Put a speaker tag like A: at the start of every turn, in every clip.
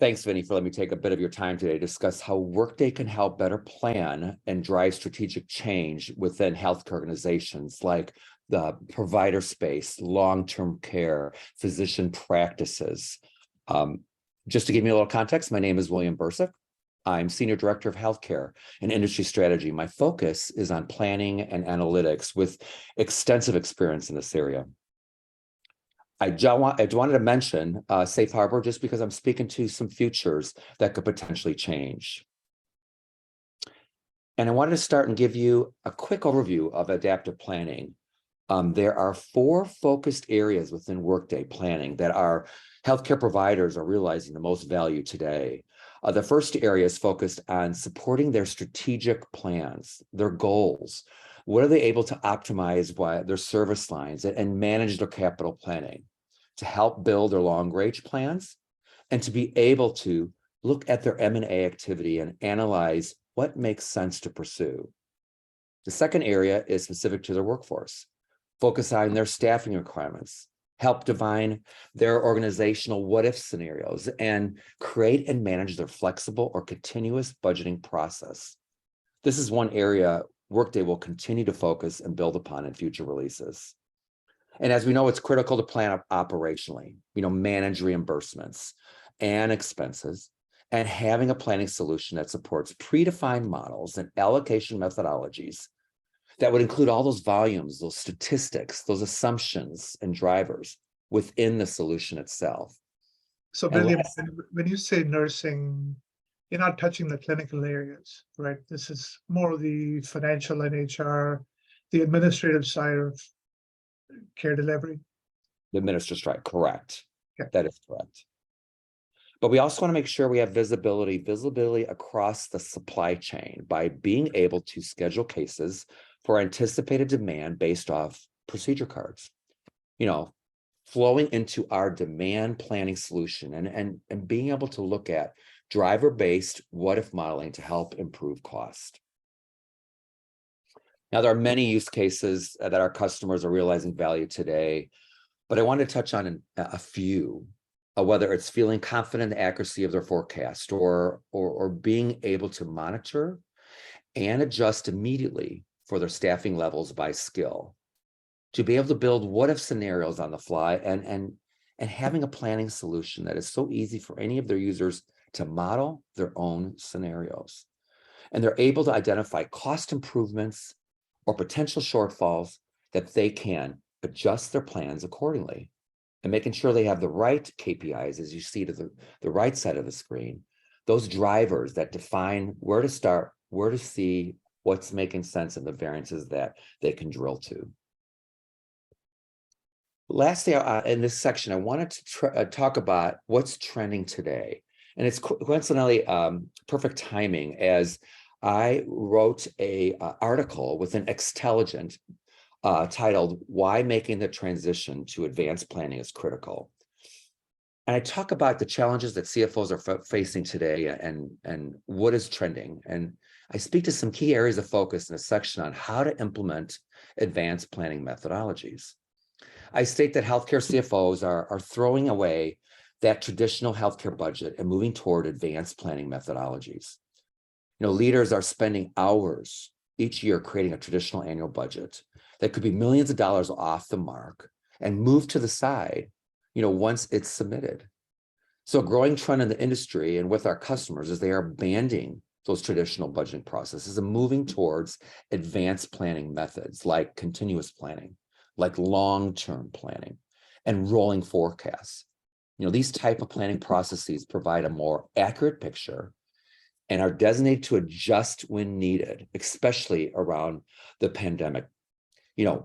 A: Thanks, Vinnie, for letting me take a bit of your time today to discuss how Workday can help better plan and drive strategic change within healthcare organizations like the provider space, long-term care, physician practices. Just to give you a little context, my name is William Bercik. I'm Senior Director of Healthcare and Industry Strategy. My focus is on planning and analytics with extensive experience in this area. I wanted to mention Safe Harbor just because I'm speaking to some futures that could potentially change. And I wanted to start and give you a quick overview of adaptive planning. There are 4 focused areas within Workday planning that our healthcare providers are realizing the most value today. The first area is focused on supporting their strategic plans, their goals. What are they able to optimize their service lines and manage their capital planning to help build their long-range plans and to be able to look at their M&A activity and analyze what makes sense to pursue. The second area is specific to their workforce. Focus on their staffing requirements, help define their organizational what-if scenarios, and create and manage their flexible or continuous budgeting process. This is one area Workday will continue to focus and build upon in future releases. And as we know, it's critical to plan operationally, manage reimbursements and expenses, and having a planning solution that supports predefined models and allocation methodologies that would include all those volumes, those statistics, those assumptions and drivers within the solution itself.
B: So, William, when you say nursing, you're not touching the clinical areas, right? This is more the financial and HR, the administrative side of care delivery.
A: The administrative side, correct.
B: Okay.
A: That is correct. But we also want to make sure we have visibility across the supply chain by being able to schedule cases for anticipated demand based off procedure cards, flowing into our demand planning solution and being able to look at driver-based what-if modeling to help improve cost. Now, there are many use cases that our customers are realizing value today, but I want to touch on a few, whether it's feeling confident in the accuracy of their forecast or being able to monitor and adjust immediately for their staffing levels by skill, to be able to build what-if scenarios on the fly and having a planning solution that is so easy for any of their users to model their own scenarios. And they're able to identify cost improvements or potential shortfalls that they can adjust their plans accordingly, and making sure they have the right KPIs, as you see to the right side of the screen, those drivers that define where to start, where to see what's making sense, and the variances that they can drill to. Lastly, in this section, I wanted to talk about what's trending today. And it's coincidentally perfect timing, as I wrote an article within Xtelligent titled "Why Making the Transition to Advanced Planning is Critical." And I talk about the challenges that CFOs are facing today and what is trending. And I speak to some key areas of focus in a section on how to implement advanced planning methodologies. I state that healthcare CFOs are throwing away that traditional healthcare budget and moving toward advanced planning methodologies. Leaders are spending hours each year creating a traditional annual budget that could be millions of dollars off the mark and moved to the side, once it's submitted. So a growing trend in the industry and with our customers is they are abandoning those traditional budgeting processes and moving towards advanced planning methods like continuous planning, like long-term planning, and rolling forecasts. These type of planning processes provide a more accurate picture and are designated to adjust when needed, especially around the pandemic,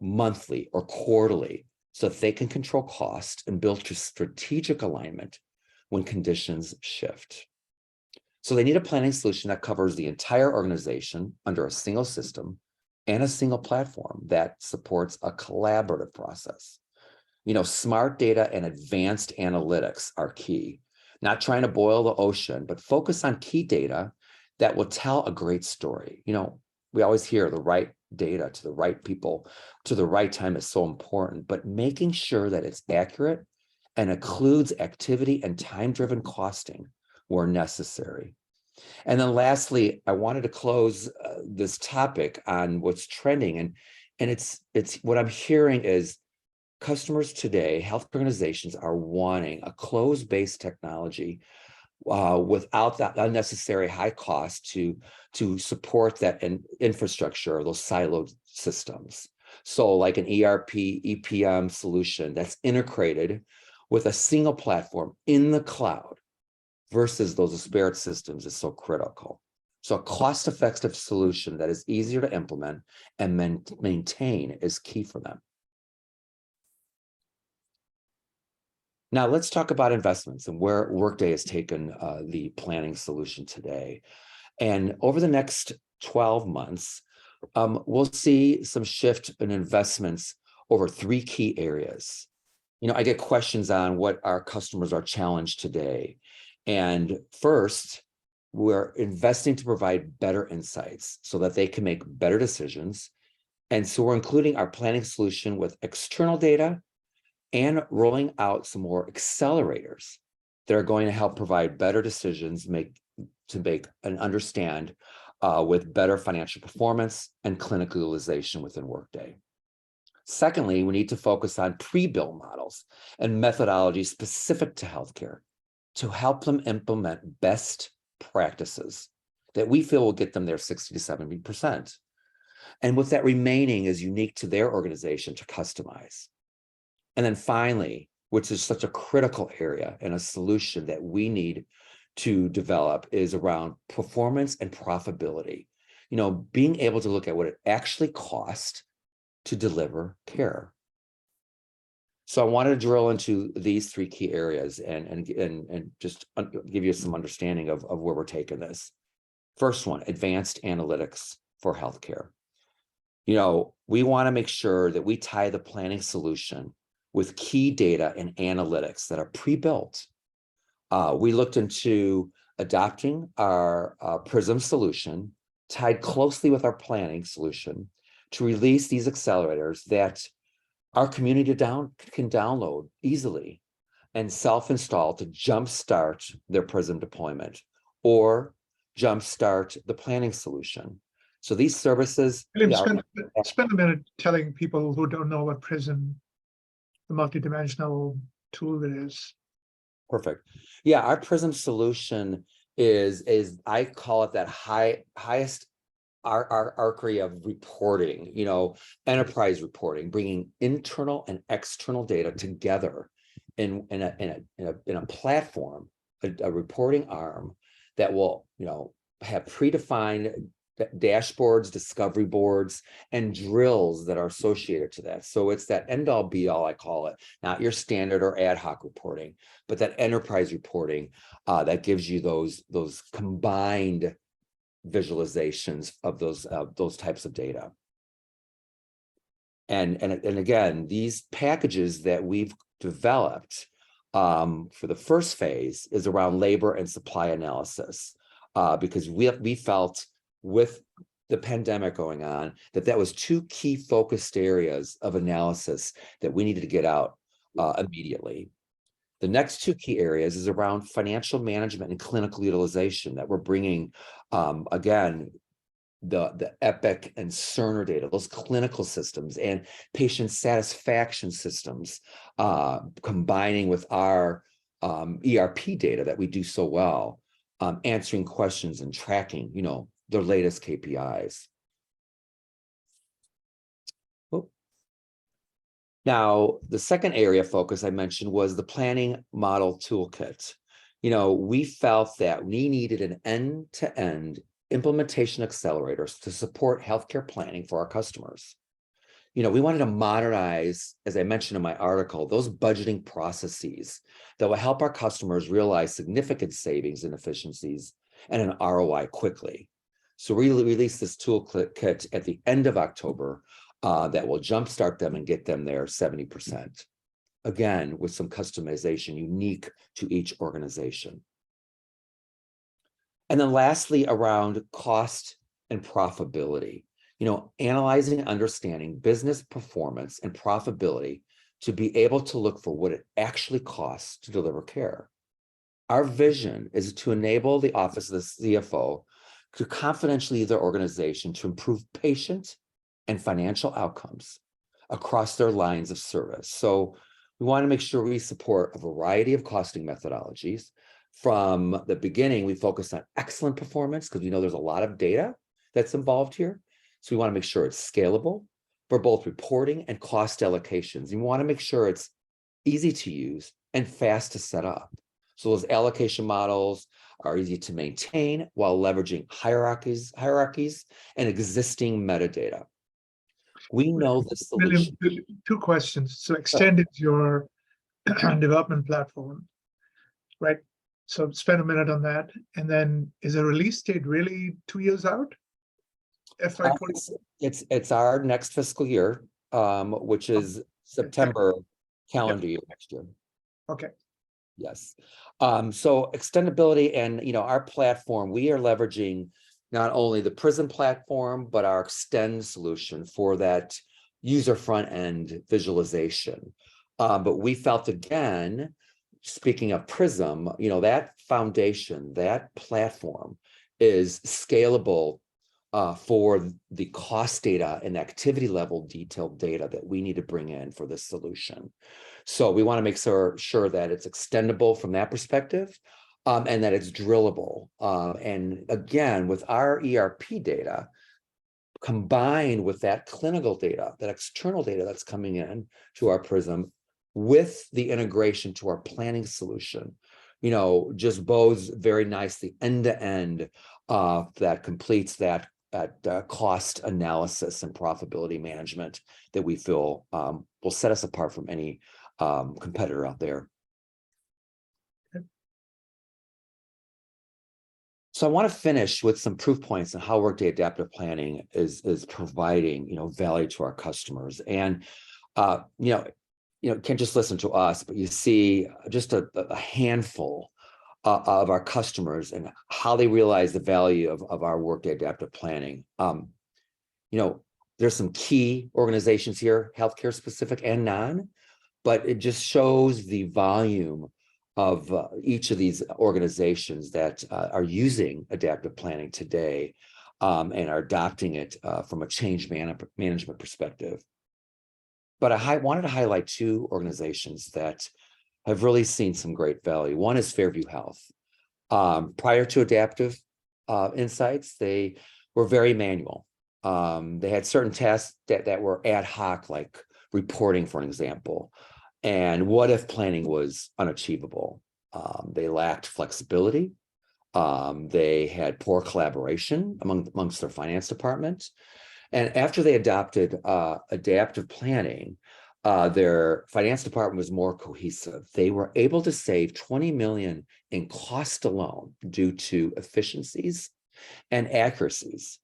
A: monthly or quarterly, so that they can control cost and build strategic alignment when conditions shift. So they need a planning solution that covers the entire organization under a single system and a single platform that supports a collaborative process. Smart data and advanced analytics are key. Not trying to boil the ocean, but focus on key data that will tell a great story. We always hear the right data to the right people to the right time is so important, but making sure that it's accurate and includes activity and time-driven costing where necessary. And then lastly, I wanted to close this topic on what's trending. And it's what I'm hearing is customers today, health organizations are wanting a closed-based technology without that unnecessary high cost to support that infrastructure, those siloed systems. So like an ERP, EPM solution that's integrated with a single platform in the cloud versus those disparate systems is so critical. So a cost-effective solution that is easier to implement and maintain is key for them. Now let's talk about investments and where Workday has taken the planning solution today. And over the next 12 months, we'll see some shift in investments over 3 key areas. You know, I get questions on what our customers are challenged today. And first, we're investing to provide better insights so that they can make better decisions. And so we're including our planning solution with external data and rolling out some more accelerators that are going to help provide better decisions, to make and understand with better financial performance and clinical utilization within Workday. Secondly, we need to focus on pre-bill models and methodologies specific to healthcare to help them implement best practices that we feel will get them there 60 to 70%. And what that remaining is unique to their organization to customize. And then finally, which is such a critical area and a solution that we need to develop, is around performance and profitability. You know, being able to look at what it actually costs to deliver care. So I wanted to drill into these 3 key areas and just give you some understanding of where we're taking this. First one, advanced analytics for healthcare. You know, we want to make sure that we tie the planning solution with key data and analytics that are pre-built. We looked into adopting our PRISM solution, tied closely with our planning solution, to release these accelerators that our community can download easily and self-install to jumpstart their PRISM deployment or jumpstart the planning solution. So these services—
B: William, spend a minute telling people who don't know what PRISM, the multidimensional tool it is.
A: Perfect. Yeah, our PRISM solution is I call it that highest archery of reporting, you know, enterprise reporting, bringing internal and external data together in a platform, a reporting arm that will, you know, have predefined dashboards, discovery boards, and drills that are associated to that. So it's that end all be all, I call it, not your standard or ad hoc reporting, but that enterprise reporting that gives you those combined visualizations of those types of data. And again, these packages that we've developed for the first phase is around labor and supply analysis, because we felt with the pandemic going on that was 2 key focused areas of analysis that we needed to get out immediately. The next 2 key areas is around financial management and clinical utilization that we're bringing, again, the Epic and Cerner data, those clinical systems and patient satisfaction systems, combining with our ERP data that we do so well, answering questions and tracking, you know, their latest KPIs. Now, the second area of focus I mentioned was the planning model toolkit. You know, we felt that we needed an end-to-end implementation accelerators to support healthcare planning for our customers. You know, we wanted to modernize, as I mentioned in my article, those budgeting processes that will help our customers realize significant savings and efficiencies and an ROI quickly. So we released this toolkit at the end of October that will jumpstart them and get them there 70%. Again, with some customization unique to each organization. And then lastly, around cost and profitability, you know, analyzing and understanding business performance and profitability to be able to look for what it actually costs to deliver care. Our vision is to enable the office of the CFO to confidentially lead their organization to improve patient and financial outcomes across their lines of service. So we want to make sure we support a variety of costing methodologies. From the beginning, we focus on excellent performance because we know there's a lot of data that's involved here. So we want to make sure it's scalable for both reporting and cost allocations. And we want to make sure it's easy to use and fast to set up. So those allocation models are easy to maintain while leveraging hierarchies and existing metadata. We know this solution.
B: William, two questions. So extended your development platform, right? So spend a minute on that. And then is a release date really 2 years out? FY20?
A: It's our next fiscal year, which is September calendar year next year.
B: Okay.
A: Yes. So extendability and, our platform, we are leveraging not only the Prism platform, but our Extend solution for that user front end visualization. But we felt, again, speaking of Prism, that foundation, that platform is scalable for the cost data and activity level detailed data that we need to bring in for this solution. So we want to make sure that it's extendable from that perspective, and that it's drillable. And again, with our ERP data, combined with that clinical data, that external data that's coming in to our Prism, with the integration to our planning solution, just bodes very nicely end to end, that completes that cost analysis and profitability management that we feel will set us apart from any competitor out there. So I want to finish with some proof points on how Workday Adaptive Planning is providing value to our customers. And can't just listen to us, but you see just a handful of our customers and how they realize the value of our Workday Adaptive Planning. There's some key organizations here, healthcare specific and non, but it just shows the volume of each of these organizations that are using adaptive planning today, and are adopting it from a change management perspective. But I wanted to highlight two organizations that have really seen some great value. One is Fairview Health. Prior to Adaptive Insights, they were very manual. They had certain tasks that were ad hoc, like reporting, for an example. And what if planning was unachievable? They lacked flexibility. They had poor collaboration amongst their finance department. And after they adopted adaptive planning, their finance department was more cohesive. They were able to save $20 million in cost alone due to efficiencies and accuracies.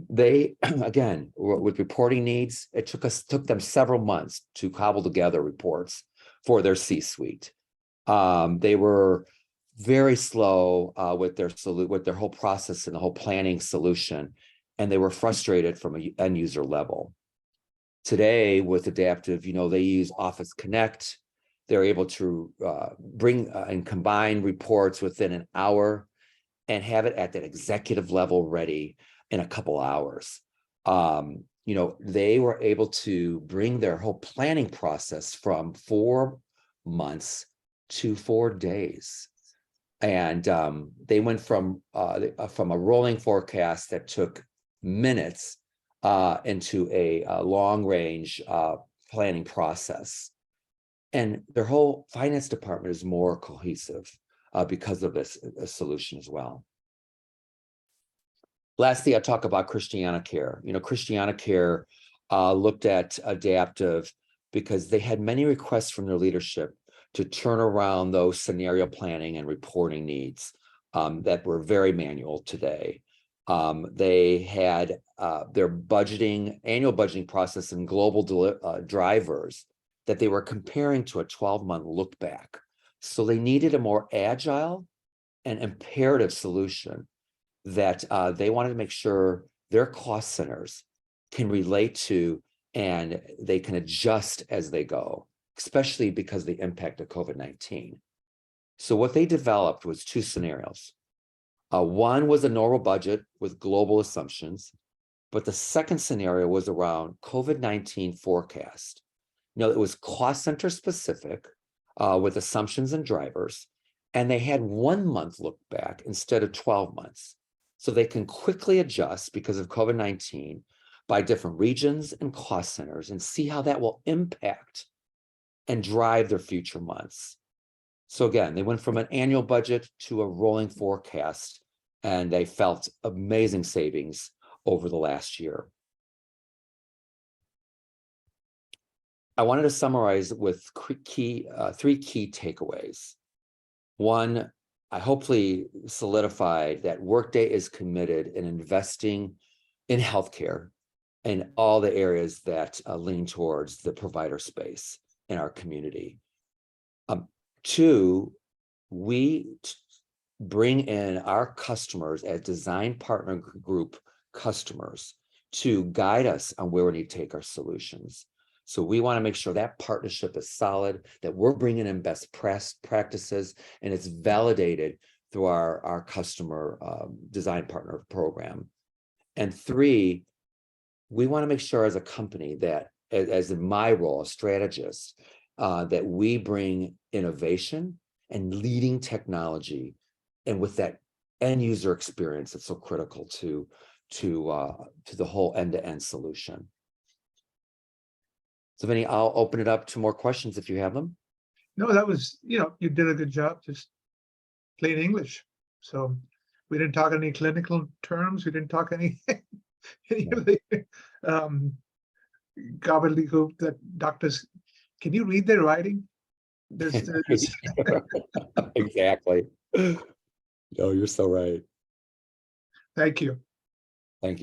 A: They, again, with reporting needs, it took them several months to cobble together reports for their C-suite. They were very slow with their whole process and the whole planning solution, and they were frustrated from an end user level. Today, with Adaptive, they use Office Connect. They're able to bring and combine reports within an hour and have it at that executive level ready in a couple hours. They were able to bring their whole planning process from 4 months to 4 days. And they went from a rolling forecast that took minutes into a long range planning process. And their whole finance department is more cohesive because of this solution as well. Lastly, I'll talk about Christiana Care. Christiana Care looked at Adaptive because they had many requests from their leadership to turn around those scenario planning and reporting needs that were very manual today. They had their annual budgeting process and global drivers that they were comparing to a 12-month look back. So they needed a more agile and imperative solution that they wanted to make sure their cost centers can relate to and they can adjust as they go, especially because of the impact of COVID-19. So what they developed was two scenarios. One was a normal budget with global assumptions, but the second scenario was around COVID-19 forecast. It was cost center specific with assumptions and drivers, and they had 1 month look back instead of 12 months. So they can quickly adjust because of COVID-19 by different regions and cost centers and see how that will impact and drive their future months. So again, they went from an annual budget to a rolling forecast, and they felt amazing savings over the last year. I wanted to summarize with three key takeaways. One, I hopefully solidified that Workday is committed in investing in healthcare in all the areas that lean towards the provider space in our community. Two, we bring in our customers as design partner group customers to guide us on where we need to take our solutions. So we want to make sure that partnership is solid, that we're bringing in best practices, and it's validated through our customer design partner program. And three, we want to make sure as a company that, as in my role, a strategist, that we bring innovation and leading technology, and with that end user experience that's so critical to the whole end-to-end solution. So Vinnie, I'll open it up to more questions if you have them.
B: No, that was, you did a good job, just plain English. So we didn't talk any clinical terms. We didn't talk any of the gobbledygook that doctors, can you read their writing? There's
A: Exactly. No, you're so right.
B: Thank you.
A: Thank you.